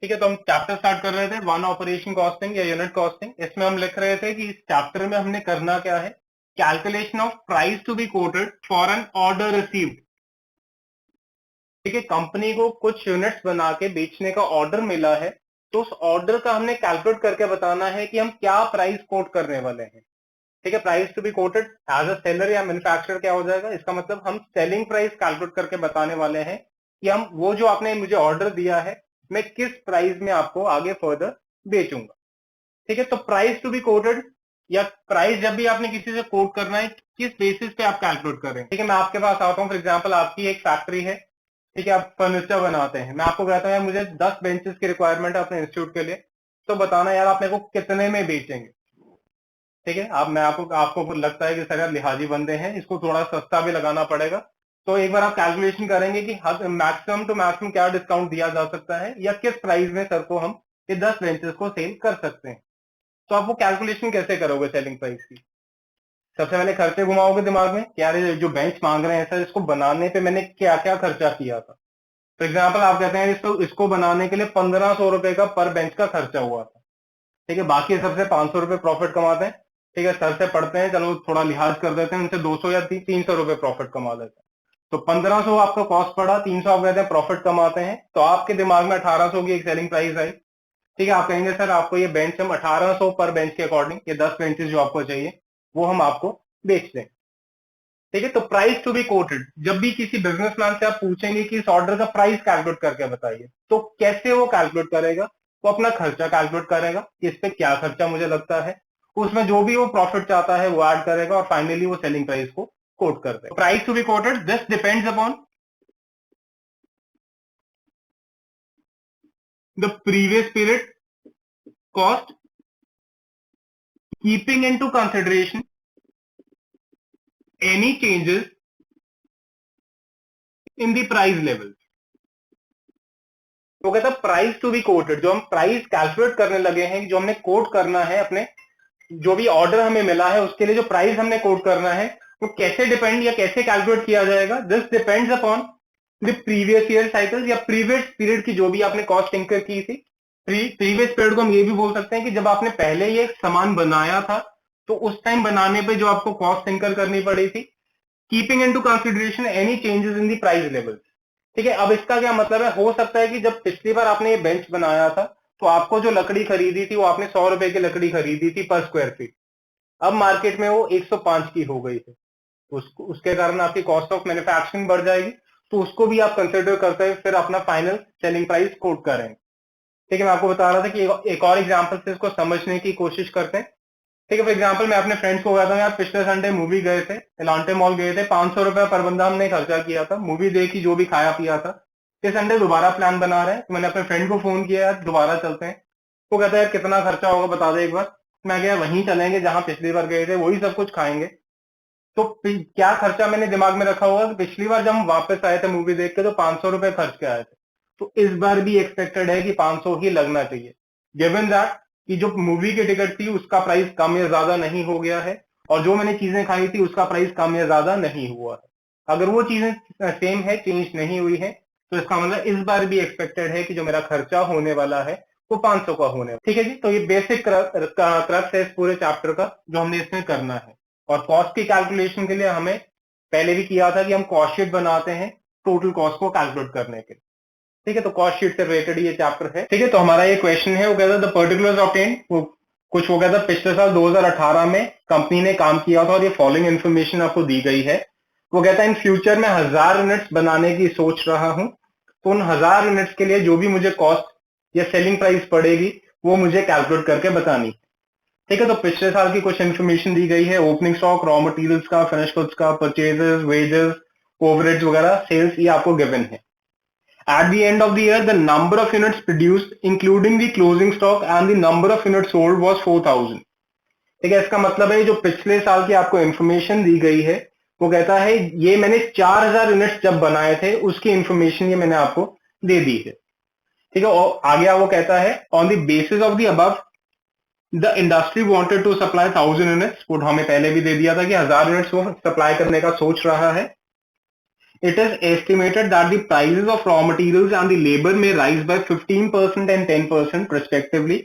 ठीक है, तो हम चैप्टर स्टार्ट कर रहे थे वन ऑपरेशन कॉस्टिंग या यूनिट कॉस्टिंग। इसमें हम लिख रहे थे कि इस चैप्टर में हमने करना क्या है, calculation of price to be quoted for an order received. ठीक है, कंपनी को कुछ यूनिट्स बना के बेचने का ऑर्डर मिला है, तो उस ऑर्डर का हमने कैलकुलेट करके बताना है कि हम क्या प्राइस कोट करने वाले हैं। ठीक है, price to be quoted as a seller या मैन्युफैक्चरर क्या हो जाएगा, इसका मतलब हम सेलिंग प्राइस कैलकुलेट करके बताने वाले हैं कि हम वो जो आपने मुझे ऑर्डर दिया है मैं किस प्राइस में आपको आगे फर्दर बेचूंगा। ठीक है, तो प्राइस टू बी कोटेड या प्राइस जब भी आपने किसी से कोट करना है किस बेसिस पे आप कैलकुलेट कर रहे हैं। ठीक है, मैं आपके पास आता हूँ, फॉर एग्जाम्पल आपकी एक फैक्ट्री है, ठीक है, आप फर्नीचर बनाते हैं, मैं आपको कहता हूँ मुझे 10 बेंचेस की रिक्वायरमेंट है अपने इंस्टीट्यूट के लिए, तो बताना यार आप मेरे को कितने में बेचेंगे। ठीक है, आप मैं आपको आपको लगता है कि सर यार लिहाजी बंदे हैं, इसको थोड़ा सस्ता भी लगाना पड़ेगा, तो एक बार आप कैलकुलेशन करेंगे कि मैक्सिमम टू मैक्सिमम क्या डिस्काउंट दिया जा सकता है या किस प्राइस में सर को हम ये 10 बेंचेस को सेल कर सकते हैं। तो आप वो कैलकुलेशन कैसे करोगे सेलिंग प्राइस की? सबसे पहले खर्चे घुमाओगे दिमाग में कि यार ये जो बेंच मांग रहे हैं सर, इसको बनाने पे मैंने क्या क्या खर्चा किया था। फॉर एग्जाम्पल आप कहते हैं इसको बनाने के लिए 1500 रुपए का पर बेंच का खर्चा हुआ था। ठीक है, बाकी सबसे 500 रुपए प्रॉफिट कमाते हैं। ठीक है, सर से पढ़ते हैं, चलो थोड़ा लिहाज कर देते हैं, उनसे 200 या 300 रुपए प्रॉफिट कमा लेते हैं। तो 1500 आपका कॉस्ट पड़ा, 300 आप कहते हैं प्रॉफिट कमाते हैं, तो आपके दिमाग में 1800 की एक सेलिंग प्राइस आई। ठीक है, आप कहेंगे सर आपको ये बेंच हम 1800 पर बेंच के अकॉर्डिंग, ये 10 बेंचेस जो आपको चाहिए वो हम आपको बेच दें। ठीक है, तो प्राइस टू बी कोटेड, जब भी किसी बिजनेसमैन से आप पूछेंगे कि इस ऑर्डर का प्राइस कैलकुलेट करके बताइए, तो कैसे वो कैलकुलेट करेगा? वो अपना खर्चा कैलकुलेट करेगा कि इस पे क्या खर्चा मुझे लगता है, उसमें जो भी वो प्रॉफिट चाहता है वो ऐड करेगा और फाइनली वो सेलिंग प्राइस को कोट कर देगा। Price to be quoted, this depends upon the previous period cost keeping into consideration any changes in the price level. तो कहता है प्राइस टू बी कोटेड, जो हम प्राइस कैलकुलेट करने लगे हैं, जो हमने कोट करना है अपने जो भी ऑर्डर हमें मिला है उसके लिए जो प्राइस हमने कोट करना है, वो कैसे डिपेंड या कैसे कैलकुलेट किया जाएगा? This depends upon the previous year cycle या प्रीवियस पीरियड की जो भी आपने कॉस्ट इंकर की थी। प्रीवियस पीरियड को हम ये भी बोल सकते हैं कि जब आपने पहले ये सामान बनाया था तो उस टाइम बनाने पे जो आपको कॉस्ट इंकर करनी पड़ी थी, keeping into consideration any changes in the price level. ठीक है, अब इसका क्या मतलब है, हो सकता है कि जब पिछली बार आपने ये बेंच बनाया था तो आपको जो लकड़ी खरीदी थी वो आपने 100 रुपए की लकड़ी खरीदी थी पर स्क्वायर फीट, अब मार्केट में वो 105 की हो गई है, तो उसके कारण आपकी कॉस्ट ऑफ मैन्युफैक्चरिंग बढ़ जाएगी, तो उसको भी आप कंसिडर करते हैं फिर अपना फाइनल सेलिंग प्राइस कोट करें। ठीक है, मैं आपको बता रहा था कि एक और एग्जाम्पल से इसको समझने की कोशिश करते हैं। ठीक है, फॉर एग्जाम्पल मैं अपने फ्रेंड्स को कहता हूँ यार पिछले संडे मूवी गए थे, एलांटे मॉल गए थे, 500 रुपए पर बंदा हमने खर्चा किया था, मूवी देखी, जो भी खाया पिया था। इस संडे दोबारा प्लान बना रहे हैं, तो मैंने अपने फ्रेंड को फोन किया यार दोबारा चलते हैं। वो कहता है यार कितना खर्चा होगा बता दे एक बार। मैं गया वहीं चलेंगे जहां पिछली बार गए थे, वही सब कुछ खाएंगे। तो क्या खर्चा मैंने दिमाग में रखा होगा कि पिछली बार जब हम वापस आए थे मूवी देख के तो 500 रुपए खर्च के आए थे, तो इस बार भी एक्सपेक्टेड है कि 500 ही लगना चाहिए, गिवन दैट कि जो मूवी की टिकट थी उसका प्राइस कम या ज्यादा नहीं हो गया है और जो मैंने चीजें खाई थी उसका प्राइस कम या ज्यादा नहीं हुआ है। अगर वो चीजें सेम है, चेंज नहीं हुई है, तो इसका मतलब इस बार भी एक्सपेक्टेड है कि जो मेरा खर्चा होने वाला है वो 500 का होने वाला। ठीक है जी, तो ये बेसिक क्रक्स है इस पूरे चैप्टर का जो हमने इसमें करना है। और कॉस्ट की कैलकुलेशन के लिए हमें पहले भी किया था कि हम कॉस्ट शीट बनाते हैं टोटल कॉस्ट को कैलकुलेट करने के लिए। ठीक है, तो कॉस्ट शीट से रिलेटेड ये चैप्टर है। ठीक है, तो हमारा ये क्वेश्चन है, वो कहता है द पर्टिकुलर्स ऑब्टेन, वो कुछ वो कहता है पिछले साल 2018 में कंपनी ने काम किया था और ये फॉलोइंग इन्फॉर्मेशन आपको दी गई है। वो कहता है इन फ्यूचर में 1000 यूनिट्स बनाने की सोच रहा हूं, तो उन 1000 यूनिट्स के लिए जो भी मुझे कॉस्ट या सेलिंग प्राइस पड़ेगी वो मुझे कैलकुलेट करके बतानी। ठीक है, तो पिछले साल की कुछ इन्फॉर्मेशन दी गई है, ओपनिंग स्टॉक, रॉ मटेरियल्स का, फिनिश गुड्स का, परचेजेस, वेजेस, ओवरहेड्स वगैरह, सेल्स, ये आपको गिवन है। At the end of the year, the number of units produced, including the closing stock and the number of units sold was 4000। ठीक है, इसका मतलब है जो पिछले साल की आपको इंफॉर्मेशन दी गई है वो कहता है ये मैंने 4000 यूनिट्स जब बनाए थे उसकी इंफॉर्मेशन ये मैंने आपको दे दी है। ठीक है, और आगे वो कहता है on the basis of the above the industry wanted to supply 1000 units, वो हमें पहले भी दे दिया था कि 1000 यूनिट्स वो सप्लाई करने का सोच रहा है। It is estimated that the prices of raw materials and the labor may rise by 15% and 10% respectively.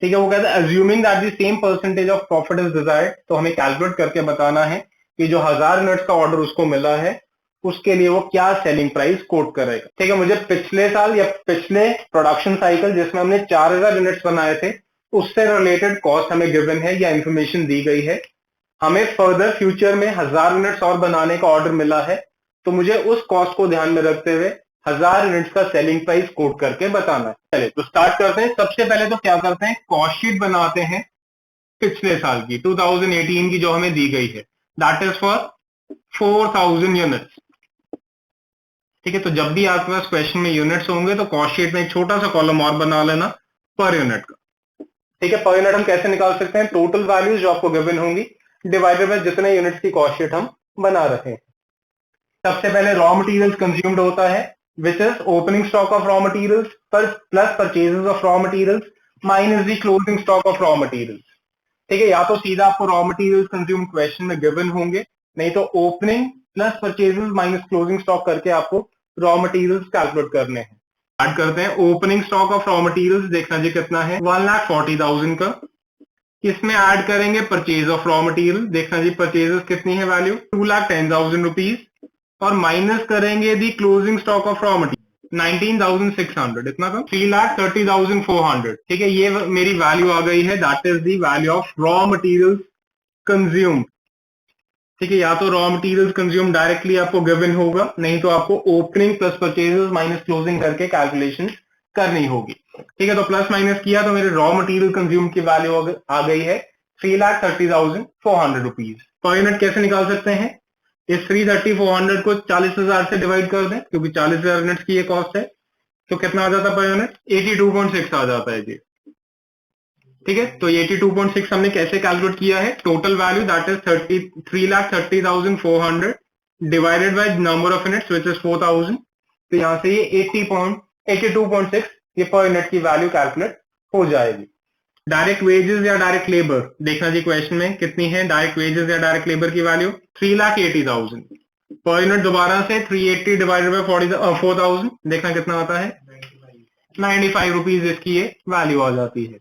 ठीक है, वो कहता है assuming that the same percentage of profit is desired, तो हमें कैलकुलेट करके बताना है कि जो 1000 यूनिट्स का ऑर्डर उसको मिला है उसके लिए वो क्या सेलिंग प्राइस कोट करेगा। ठीक है, मुझे पिछले साल या पिछले प्रोडक्शन साइकिल जिसमें हमने 4000 यूनिट्स बनाए थे उससे रिलेटेड कॉस्ट हमें गिवन है या इंफॉर्मेशन दी गई है। हमें फर्दर फ्यूचर में 1000 यूनिट्स और बनाने का ऑर्डर मिला है, तो मुझे उस कॉस्ट को ध्यान में रखते हुए 1000 यूनिट्स का सेलिंग प्राइस कोट करके बताना है। चलिए तो स्टार्ट करते हैं। सबसे पहले तो क्या करते हैं, कॉस्ट शीट बनाते हैं पिछले साल की 2018 की जो हमें दी गई है, दैट इज फॉर 4000 यूनिट्स। ठीक है, तो जब भी आपके पास क्वेश्चन में यूनिट्स होंगे तो कॉस्ट शीट में एक छोटा सा कॉलम और बना लेना पर यूनिट का। ठीक है, पर यूनिट हम कैसे निकाल सकते हैं, टोटल वैल्यूज जो आपको गिवन होंगी डिवाइडेड बाय जितने यूनिट्स की कॉस्ट शीट हम बना रहे हैं। सबसे पहले रॉ मटेरियल्स कंज्यूम्ड होता है which is opening stock of raw materials plus purchases of raw materials minus the closing stock of raw materials. ठीक है, या तो सीधा आपको रॉ मटेरियल्स कंज्यूम क्वेश्चन में गिवन होंगे, नहीं तो opening plus purchases minus closing stock करके आपको रॉ मटेरियल्स कैलकुलेट करने हैं। स्टार्ट करते हैं। Opening stock of raw materials देखना जी कितना है, 1,40,000 का। इसमें ऐड करेंगे परचेज ऑफ रॉ मटेरियल, देखना जी परचेजेस कितनी है वैल्यू 2,10,000 रुपीज, और माइनस करेंगे the closing stock of raw material 19,600, इतना कम 3,30,400। ठीक है, ये मेरी वैल्यू आ गई है, that is the value of raw materials consume. ठीक है, या तो रॉ मटेरियल्स कंज्यूम डायरेक्टली आपको गिवन होगा, नहीं तो आपको opening plus purchases minus closing करके कैलकुलेशन करनी होगी। ठीक है, तो प्लस माइनस किया तो मेरे रॉ मटेरियल कंज्यूम की वैल्यू आ गई है 3,30,400 रुपीज। पर यूनिट कैसे निकाल सकते हैं, इस 330,400 को 40,000 से डिवाइड कर दें, क्योंकि 40,000 यूनिट्स की ये कॉस्ट है, तो कितना आ जाता है पर यूनिट 82.6 आ जाता है जी। ठीक है, तो 82.6 हमने कैसे कैलकुलेट किया है, total value that is 3,30,400 divided by number of units which is 4000, तो यहां से ये 82.6 ये पर यूनिट की वैल्यू कैलकुलेट हो जाएगी। डायरेक्ट वेजेस या डायरेक्ट लेबर देखना जी क्वेश्चन में कितनी है, डायरेक्ट वेजेस या डायरेक्ट लेबर की वैल्यू 3,80,000 पर यूनिट। दोबारा से 380 डिवाइडेड बाय 4,000 देखना कितना आता है, 95 रुपीज इसकी ये वैल्यू आ जाती है।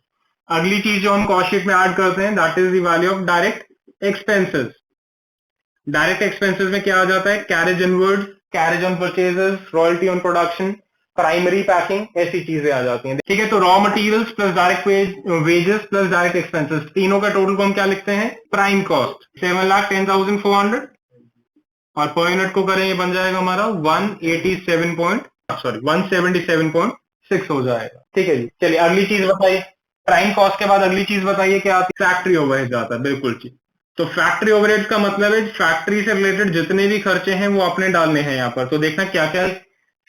अगली चीज जो हम कॉस्ट शीट में ऐड करते हैं that is the value of direct expenses. Direct expenses में क्या आ जाता है, carriage inwards, carriage on purchases, royalty on production, primary packing, ऐसी चीजें आ जाती हैं। ठीक है, तो raw materials plus direct wages plus direct expenses तीनों का टोटल को हम क्या लिखते हैं, प्राइम कॉस्ट 7,10,400, और पर यूनिट को करें ये बन जाएगा हमारा 177.6 हो जाएगा। ठीक है जी, चलिए अगली चीज बताइए, प्राइम कॉस्ट के बाद अगली चीज बताइए क्या आती है, फैक्ट्री ओवरहेड आता है। बिल्कुल जी, तो फैक्ट्री ओवरहेड का मतलब है फैक्ट्री से रिलेटेड जितने भी खर्चे हैं वो आपने डालने हैं यहाँ पर। तो देखना क्या क्या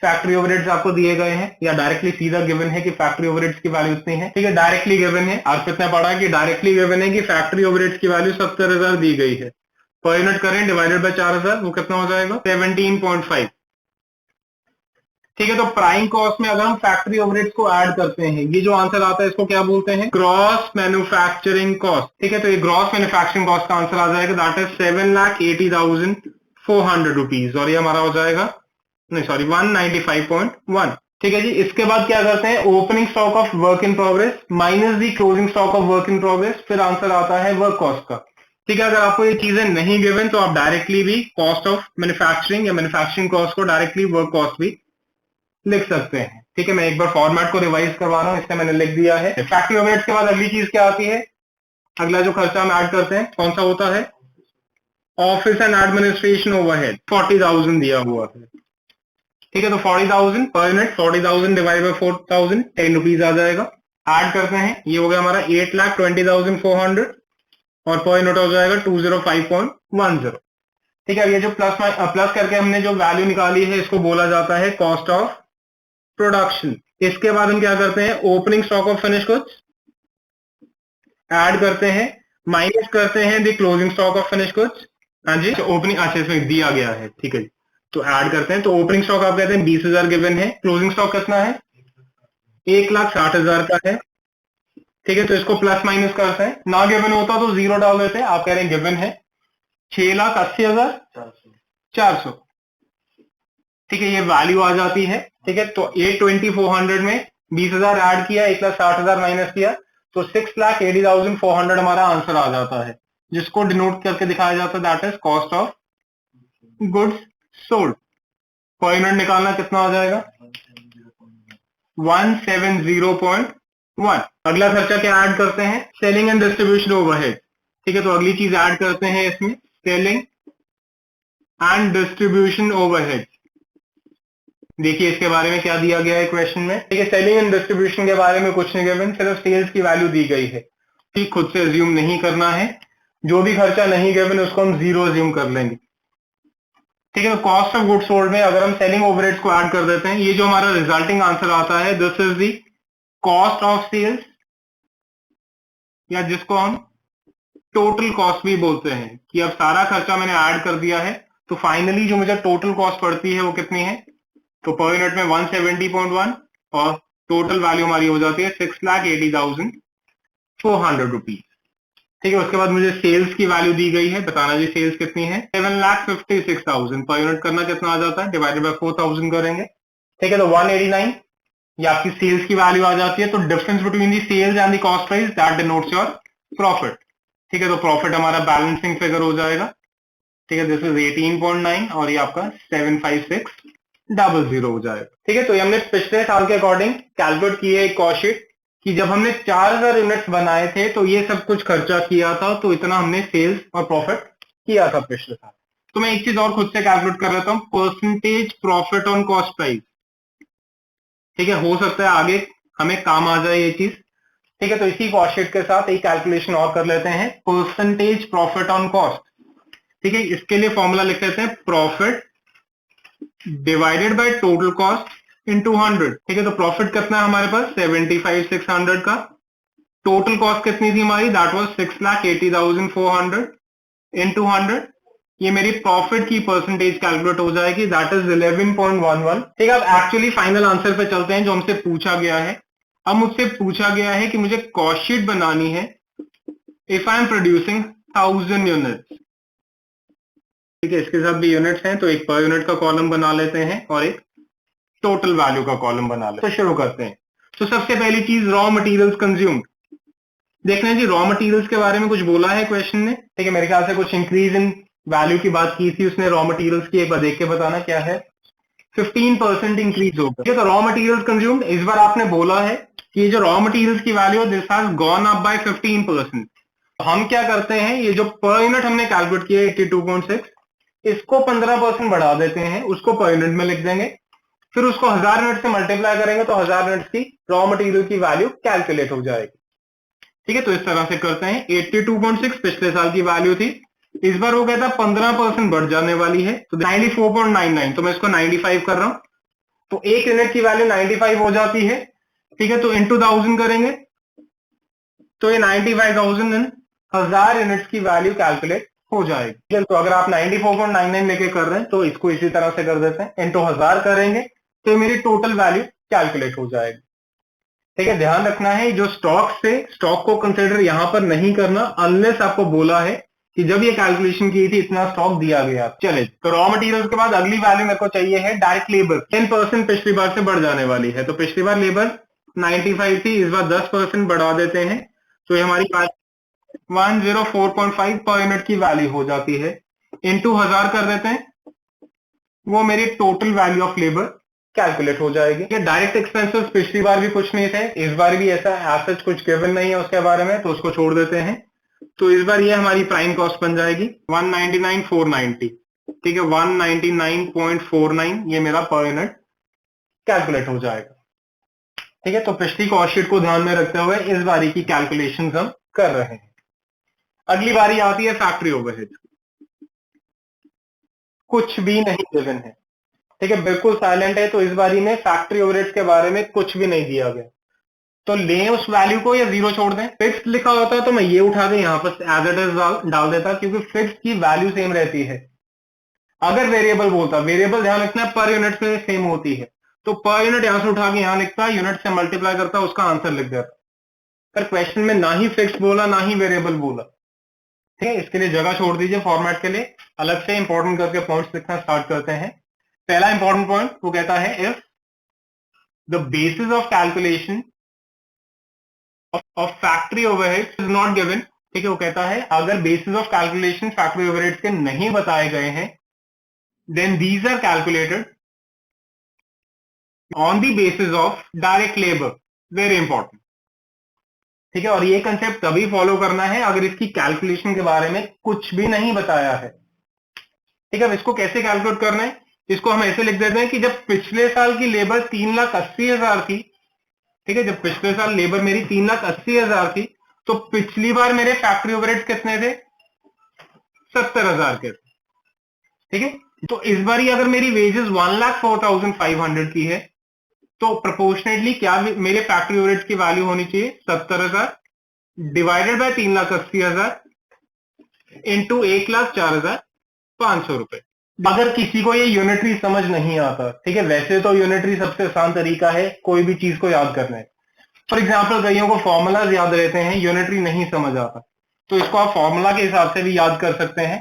फैक्ट्री ओवरहेड्स आपको दिए गए हैं, या डायरेक्टली सीधा गिवन है कि फैक्ट्री ओवरहेड्स की वैल्यू इतनी है। ठीक है, डायरेक्टली गिवन है, आप कितना पढ़ा कि डायरेक्टली गिवन है कि फैक्ट्री ओवरहेड्स की वैल्यू 70,000 दी गई है, पर यूनिट करें डिवाइडेड बाय 4,000, वो कितना हो जाएगा 17.5। ठीक है, तो प्राइम कॉस्ट में अगर हम फैक्ट्री ओवरहेड्स को ऐड करते हैं, ये जो आंसर आता है इसको क्या बोलते हैं, ग्रॉस मैन्युफैक्चरिंग कॉस्ट। ठीक है, तो ये ग्रॉस मैन्युफैक्चरिंग कॉस्ट का आंसर आ जाएगा दैट इज 7,80,400 रुपीज, और ये हमारा हो जाएगा नहीं सॉरी 195.1। ठीक है जी, इसके बाद क्या करते हैं, opening stock of work in progress minus the closing stock of work in progress, फिर आंसर आता है वर्क कॉस्ट का। ठीक है, अगर आपको ये चीजें नहीं गिवन तो आप डायरेक्टली भी कॉस्ट ऑफ मैन्युफैक्चरिंग या मैन्युफैक्चरिंग कॉस्ट को डायरेक्टली वर्क कॉस्ट भी लिख सकते हैं। ठीक है, मैं एक बार फॉर्मेट को रिवाइज करवा रहा हूँ, इससे मैंने लिख दिया है। फैक्ट्री ओवरहेड्स के बाद अगली चीज क्या आती है, अगला जो खर्चा हम ऐड करते हैं कौन सा होता है, ऑफिस एंड एडमिनिस्ट्रेशन ओवरहेड 40,000 दिया हुआ है। ठीक है, तो 40,000 पर यूनिट 40,000 डिवाइड बाय 4,000 10 रुपीज आ जाएगा। ऐड करते हैं, ये हो गया हमारा 8,20,400, और पर यूनिट हो जाएगा 205.10। ठीक है, ये जो प्लस करके हमने जो वैल्यू निकाली है इसको बोला जाता है कॉस्ट ऑफ प्रोडक्शन। इसके बाद हम क्या करते हैं, opening stock of finish goods add करते हैं, माइनस करते हैं the closing stock of finish goods. हाँ जी, ओपनिंग अच्छा इसमें दिया गया है। ठीक है, तो ऐड करते हैं, तो ओपनिंग स्टॉक आप कहते हैं 20,000 गिवन है, क्लोजिंग स्टॉक कितना है 1,60,000 का है। ठीक है, तो इसको प्लस माइनस करते हैं, ना गिवन होता तो जीरो डाल देते हैं, आप कह रहे हैं गिवन है 6,80,400। ठीक है, ये वैल्यू आ जाती है। ठीक है, तो 820,400 में 20,000 ऐड किया, 1,60,000 माइनस किया, तो 6,80,400 हमारा आंसर आ जाता है, जिसको डिनोट करके दिखाया जाता है, that is cost of goods sold. Per unit निकालना कितना आ जाएगा? 170.1। अगला खर्चा क्या ऐड करते हैं? Selling and distribution overhead. ठीक है, तो अगली चीज ऐड करते हैं इसमें, सेलिंग एंड डिस्ट्रीब्यूशन ओवरहेड। देखिए इसके बारे में क्या दिया गया है क्वेश्चन में। ठीक है, सेलिंग एंड डिस्ट्रीब्यूशन के बारे में कुछ नहीं गिवन, सिर्फ सेल्स की वैल्यू दी गई है। ठीक, खुद से अज्यूम नहीं करना है, जो भी खर्चा नहीं गिवन उसको हम जीरो अज्यूम कर लेंगे। ठीक है, तो कॉस्ट ऑफ गुड्स सोल्ड में अगर हम सेलिंग ओवरहेड्स को ऐड कर देते हैं, ये जो हमारा रिजल्टिंग आंसर आता है, this is the cost of sales, या जिसको हम टोटल कॉस्ट भी बोलते हैं, कि अब सारा खर्चा मैंने ऐड कर दिया है, तो फाइनली जो मुझे टोटल कॉस्ट पड़ती है वो कितनी है? तो पर यूनिट में 170.1 और टोटल वैल्यू हमारी हो जाती है 6,80,400 रुपीज। ठीक है, उसके बाद मुझे सेल्स की वैल्यू दी गई है, बताना जी सेल्स कितनी है? 7,56,000। पर यूनिट करना कितना आ जाता है? डिवाइडेड बाय 4,000 करेंगे। ठीक है, तो 189 ये आपकी सेल्स की वैल्यू आ जाती है। तो difference between the sales and the cost price, that denotes your profit. ठीक है, तो प्रॉफिट हमारा बैलेंसिंग फिगर हो जाएगा। ठीक है, दिस इज 18.9 और ये आपका 75600 हो जाएगा। ठीक है, तो ये हमने पिछले साल के अकॉर्डिंग कैलकुलेट की है एक कॉस्ट शीट, कि जब हमने 4,000 यूनिट्स बनाए थे तो ये सब कुछ खर्चा किया था, तो इतना हमने सेल्स और प्रॉफिट किया था पिछले साल। तो मैं एक चीज और खुद से कैलकुलेट कर लेता हूँ, percentage profit on cost price. ठीक है, हो सकता है आगे हमें काम आ जाए ये चीज। ठीक है, तो इसी कॉस्ट शीट के साथ एक कैलकुलेशन और कर लेते हैं, परसेंटेज प्रॉफिट ऑन कॉस्ट। ठीक है, इसके लिए फॉर्मूला लिख लेते हैं, profit divided by total cost in 200। ठीक है, तो प्रॉफिट कितना है हमारे पास? 75,600 का। टोटल कॉस्ट कितनी थी हमारी? दैट वाज 6,80,400 इन 200। ये मेरी प्रॉफिट की परसेंटेज कैलकुलेट हो जाएगी, दैट इज 11.11। ठीक है, अब एक्चुअली फाइनल आंसर पे चलते हैं जो हमसे पूछा गया है। अब मुझसे पूछा गया है कि मुझे कॉस्ट शीट बनानी है if I am producing 1000 units. ठीक है, इसके साथ भी यूनिट्स हैं, तो एक पर यूनिट का कॉलम बना लेते हैं और एक टोटल वैल्यू का कॉलम बना लेते हैं। तो शुरू करते हैं। तो सबसे पहली चीज, रॉ मटेरियल्स कंज्यूम्ड। देखना है जी, रॉ मटेरियल्स के बारे में कुछ बोला है क्वेश्चन ने। ठीक है, मेरे ख्याल से कुछ इंक्रीज इन वैल्यू की बात की थी उसने रॉ मटेरियल्स की, एक बार देख के बताना क्या है। 15% इंक्रीज होगा। ठीक है, तो रॉ मटेरियल्स कंज्यूम्ड, इस बार आपने बोला है कि ये जो रॉ मटेरियल्स की वैल्यू है, this has gone up by 15%। तो हम क्या करते हैं, ये जो पर यूनिट हमने कैलकुलेट किया 82.6, इसको 15% बढ़ा देते हैं, उसको पर यूनिट में लिख देंगे, फिर उसको 1000 यूनिट से मल्टीप्लाई करेंगे तो 1000 यूनिट की रॉ मटेरियल की वैल्यू कैलकुलेट हो जाएगी। ठीक है, तो इस तरह से करते हैं। 82.6 पिछले साल की वैल्यू थी, इस बार वो कहता है 15% बढ़ जाने वाली है, तो 94.99, तो मैं इसको 95 कर रहा हूं, तो एक यूनिट की वैल्यू 95 हो जाती है। ठीक है, तो इंटू 1000 करेंगे, तो ये 95,000 इन 1000 यूनिट्स की वैल्यू कैलकुलेट हो जाएगी। तो अगर आप 94.99 लेके कर रहे हैं तो इसको इसी तरह से कर देते हैं, इंटू 1000 करेंगे तो मेरी टोटल वैल्यू कैलकुलेट हो जाएगी। ठीक है, ध्यान रखना है जो स्टॉक को कंसिडर यहां पर नहीं करना, अनलेस आपको बोला है कि जब ये कैलकुलेशन की थी इतना स्टॉक दिया गया। चले, तो रॉ मटेरियल के बाद अगली वैल्यू मेरे को चाहिए है डायरेक्ट लेबर। 10% पिछली बार से बढ़ जाने वाली है, तो पिछली बार लेबर 95 थी, इस बार 10% बढ़ा देते हैं, तो ये हमारी 104.5 पर यूनिट की वैल्यू हो जाती है, इंटू 1000 कर देते हैं, वो मेरी total value of labour calculate हो जाएगी। ये डायरेक्ट एक्सपेंसेस पिछली बार भी कुछ नहीं थे, इस बार भी ऐसा एसेट कुछ गिवन नहीं है उसके बारे में, तो उसको छोड़ देते हैं। तो इस बार ये हमारी प्राइम कॉस्ट बन जाएगी 199,490। ठीक है, 199.49 ये मेरा पर यूनिट कैलकुलेट हो जाएगा। ठीक है, तो पिछली कॉस्ट शीट को ध्यान में रखते हुए इस बारी की कैलकुलेशंस हम कर रहे हैं। अगली बारी आती है फैक्ट्री ओवरहेड, कुछ भी नहीं गिवन है। ठीक है, बिल्कुल साइलेंट है, तो इस बारी में फैक्ट्री ओवरहेड्स के बारे में कुछ भी नहीं दिया गया, तो लें उस वैल्यू को या जीरो छोड़ दें। फिक्स लिखा होता तो मैं ये उठा के यहाँ पर एज इट इज डाल देता, क्योंकि फिक्स की वैल्यू सेम रहती है। अगर वेरिएबल बोलता, वेरिएबल ध्यान रखना पर यूनिट से सेम होती है, तो पर यूनिट यहां से उठा के यहां लिखता, यूनिट से मल्टीप्लाई करता, उसका आंसर लिख देता। पर क्वेश्चन में ना ही फिक्स बोला ना ही वेरिएबल बोला। ठीक है, इसके लिए जगह छोड़ दीजिए फॉर्मेट के लिए, अलग से इंपॉर्टेंट करके पॉइंट्स लिखना स्टार्ट करते हैं। पहला इंपॉर्टेंट पॉइंट वो कहता है if the basis of calculation of factory overhead is not given, ठीक है, वो कहता है अगर basis of calculation factory overhead के नहीं बताए गए हैं, then these are calculated on the basis of direct labour. Very important, ठीक है। और ये कंसेप्ट तभी फॉलो करना है अगर इसकी कैलकुलेशन के बारे में कुछ भी नहीं बताया है, ठीक है। अब इसको कैसे कैलकुलेट करना है, इसको हम ऐसे लिख देते हैं कि जब पिछले साल की लेबर 3,80,000 थी, ठीक है, जब पिछले साल लेबर मेरी 3,80,000 थी, तो पिछली बार मेरे फैक्ट्री ओवरहेड्स कितने थे, 70,000 के थे, ठीक है। तो इस बार अगर मेरी वेजेस 1,04,500 की है, तो प्रोपोर्शनेटली क्या मेरे फैक्ट्री ओवरहेड्स की वैल्यू होनी चाहिए, 70,000 डिवाइडेड बाय 3,80,000 इंटू 1,04,500 रुपए। अगर किसी को ये यूनिटरी समझ नहीं आता, ठीक है, वैसे तो यूनिटरी सबसे आसान तरीका है कोई भी चीज को याद करने। फॉर एग्जाम्पल कईयों को फॉर्मूलाज याद रहते हैं, यूनिटरी नहीं समझ आता, तो इसको आप फॉर्मूला के हिसाब से भी याद कर सकते हैं,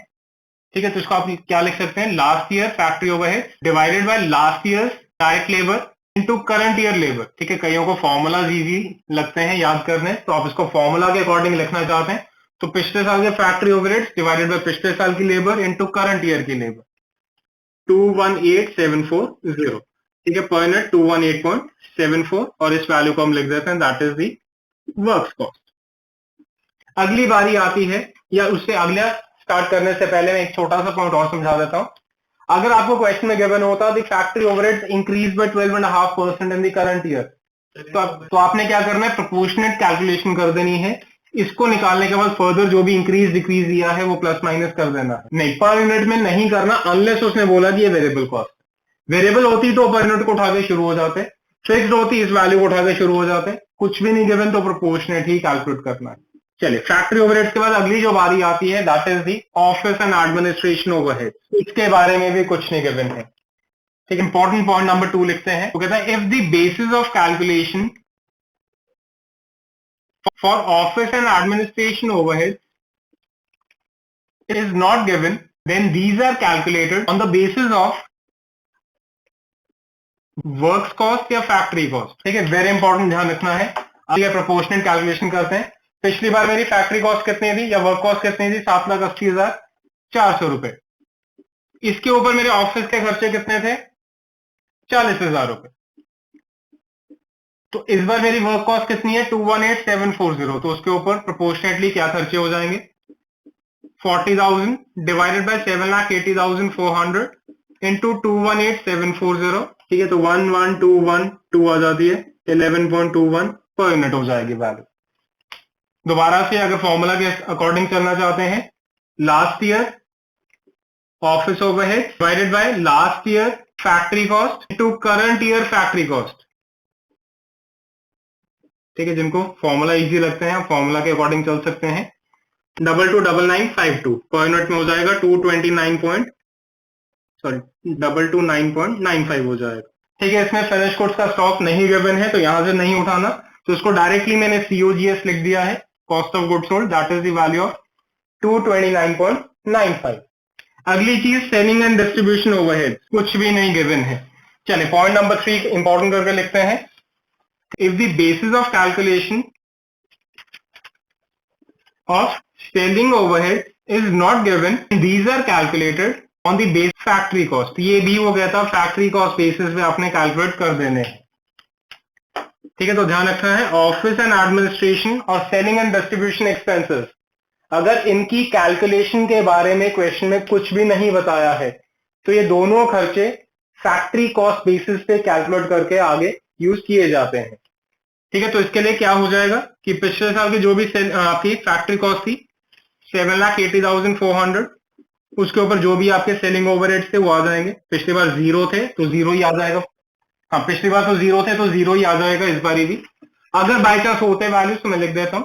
ठीक है। तो इसको आप क्या लिख सकते हैं, last year factory overhead divided by last year direct labour into current year labour, ठीक है। कईयों को फॉर्मूलाज इजी लगते हैं याद करने, तो आप इसको फॉर्मूला के अकॉर्डिंग लिखना चाहते हैं, तो पिछले साल के फैक्ट्री ओवरहेड्स डिवाइडेड बाय पिछले साल की लेबर इनटू करंट ईयर की लेबर, 218,740, ठीक है, पर यूनिट 218.74, और इस वैल्यू को हम लिख देते हैं that is the works cost. अगली बारी आती है, या उससे अगला स्टार्ट करने से पहले मैं एक छोटा सा पॉइंट और समझा देता हूं। अगर आपको क्वेश्चन में गिवन होता the factory overheads increase by 12.5% in the current year, तो आपने क्या करना है, प्रोपोर्शनेट कैलकुलेशन कर देनी है। इसको निकालने के बाद फर्दर जो भी इंक्रीज डिक्रीज दिया है वो प्लस माइनस कर देना है, नहीं पर यूनिट में नहीं करना, अनलेस उसने बोला कि ये वेरिएबल कॉस्ट। वेरिएबल होती तो पर यूनिट को उठा के शुरू हो जाते, फिक्स्ड होती इस वैल्यू को उठा के शुरू हो जाते, कुछ भी नहीं गिवन तो प्रोपोर्शनेट ही कैलकुलेट करना है। चलिए, फैक्ट्री ओवरहेड्स के बाद अगली जो बारी आती है that is the office and administration overhead. इसके बारे में भी कुछ नहीं गिवन है, ठीक। इंपॉर्टेंट पॉइंट नंबर 2 लिखते हैं, वो कहता है if the basis of calculation for office and administration overhead is not given, then these are calculated on the basis of works cost या फैक्ट्री कॉस्ट, ठीक है। वेरी इंपॉर्टेंट, ध्यान रखना है। अब ये प्रोपोर्शनल कैलकुलेशन करते हैं। पिछली बार मेरी फैक्ट्री कॉस्ट कितनी थी या वर्क कॉस्ट कितनी थी, 7,80,400 रुपए। इसके ऊपर मेरे ऑफिस के खर्चे कितने थे, 40,000 रुपए। तो इस बार मेरी वर्क कॉस्ट कितनी है, 218,740, तो उसके ऊपर प्रोपोर्शनेटली क्या खर्चे हो जाएंगे, 40,000 डिवाइडेड बाय 7,80,400 इंटू 218,740, ठीक है। तो 11,212 आ जाती है, 11.21 पर यूनिट हो जाएगी वैल्यू। दोबारा से अगर फॉर्मूला के अकॉर्डिंग चलना चाहते हैं, last year office overhead divided by last year factory cost into current year factory cost, ठीक है। जिनको फॉर्मूला इजी लगते हैं फॉर्मूला के अकॉर्डिंग चल सकते हैं। 229952 पर यूनिट में हो जाएगा 229.95 हो जाएगा, ठीक है। इसमें फिनिश गुड्स का स्टॉक नहीं गिवन है तो यहां से नहीं उठाना, तो इसको डायरेक्टली मैंने COGS लिख दिया है, cost of goods sold, that is the value of 229.95। अगली चीज सेलिंग एंड डिस्ट्रीब्यूशन ओवरहेड, कुछ भी नहीं गिवन है। चलिए, पॉइंट नंबर 3 इंपॉर्टेंट करके लिखते हैं। If the basis of calculation of selling overhead is not given, these are calculated on the base factory cost। ये भी वो कहता है फैक्ट्री कॉस्ट बेसिस पे आपने कैलकुलेट कर देने हैं, ठीक है। तो ध्यान रखना है, ऑफिस एंड एडमिनिस्ट्रेशन और सेलिंग एंड डिस्ट्रीब्यूशन एक्सपेंसेस, अगर इनकी कैलकुलेशन के बारे में क्वेश्चन में कुछ भी नहीं बताया है, तो ये दोनों खर्चे फैक्ट्री कॉस्ट बेसिस पे कैलकुलेट करके आगे यूज किए जाते हैं, ठीक है। तो इसके लिए क्या हो जाएगा कि पिछले साल की जो भी आपकी फैक्ट्री कॉस्ट थी 7,80,400, उसके ऊपर जो भी आपके सेलिंग ओवरहेड्स थे वो आ जाएंगे। पिछली बार 0 थे तो 0 ही आ जाएगा, हाँ पिछली बार तो 0 थे तो 0 ही आ जाएगा इस बार भी। अगर बाई चांस होते वैल्यूज तो मैं लिख देता हूं,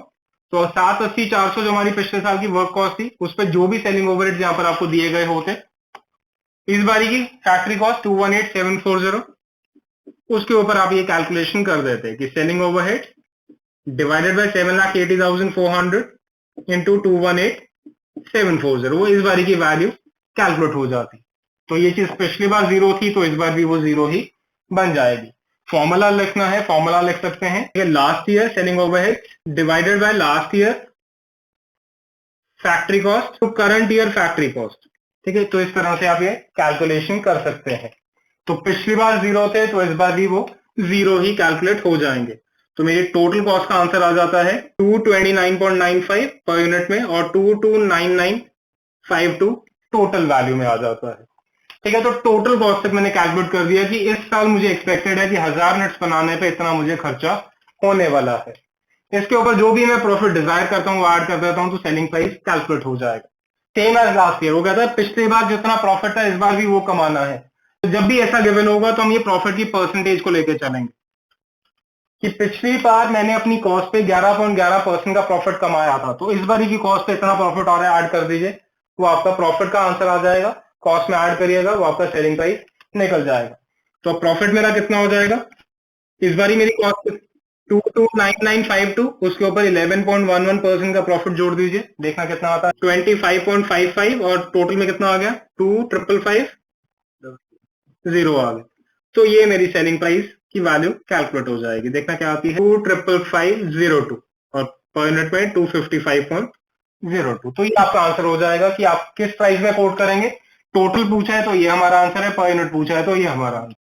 तो 7,80,400 जो हमारी पिछले साल की वर्क कॉस्ट थी, उस पर जो भी सेलिंग ओवरहेड्स यहाँ पर आपको दिए गए होते, इस बारी की फैक्ट्री कॉस्ट 218,740, उसके ऊपर आप ये कैलकुलेशन कर देते हैं कि selling overhead divided bye 7,80,400 into 218,740, वो इस बारी की वैल्यू कैलकुलेट हो जाती। तो ये चीज पिछली बार 0 थी तो इस बार भी वो 0 ही बन जाएगी। फॉर्मूला लिखना है, फॉर्मूला लिख सकते हैं last year selling overhead divided by last year factory cost to current year factory cost. ठीक है, तो इस तरह से आप ये कैलकुलेशन कर सकते हैं। तो पिछली बार 0 थे तो इस बार भी वो 0 ही कैलकुलेट हो जाएंगे। तो मेरी टोटल कॉस्ट का आंसर आ जाता है 229.95 पर यूनिट में और 229952 टोटल वैल्यू में आ जाता है। ठीक है, तो टोटल कॉस्ट तक मैंने कैलकुलेट कर दिया कि इस साल मुझे एक्सपेक्टेड है कि 1000 नट्स बनाने पे इतना मुझे खर्चा होने वाला है। इसके ऊपर जो भी मैं प्रॉफिट डिजायर करता हूँ वो ऐड कर देता हूँ तो सेलिंग प्राइस कैलकुलेट हो जाएगा। सेम एज लास्ट ईयर, वो कहता है पिछली बार जितना प्रॉफिट था इस बार भी वो कमाना है। तो जब भी ऐसा गिवन होगा तो हम ये प्रॉफिट की परसेंटेज को लेकर चलेंगे कि पिछली बार मैंने अपनी कॉस्ट पे 11.11% का प्रॉफिट कमाया था, तो इस बार की कॉस्ट पे इतना प्रॉफिट आ रहा है, ऐड कर दीजिए, वो आपका प्रॉफिट का आंसर आ जाएगा। कॉस्ट में ऐड करिएगा वो आपका सेलिंग प्राइस निकल जाएगा। तो प्रॉफिट मेरा कितना हो जाएगा, इस बार मेरी कॉस्ट 229952, उसके ऊपर 11.11% का प्रॉफिट जोड़ दीजिए, देखना कितना आता है 25.55 और टोटल में कितना आ गया 2555 आ गया। तो ये मेरी सेलिंग प्राइस की वैल्यू कैलकुलेट हो जाएगी। देखना क्या आती है 25552 और पर यूनिट में 255.02। तो ये आपका आंसर हो जाएगा कि आप किस प्राइस में कोट करेंगे। टोटल पूछा है तो ये हमारा आंसर है, पर यूनिट पूछा है तो ये हमारा आंसर।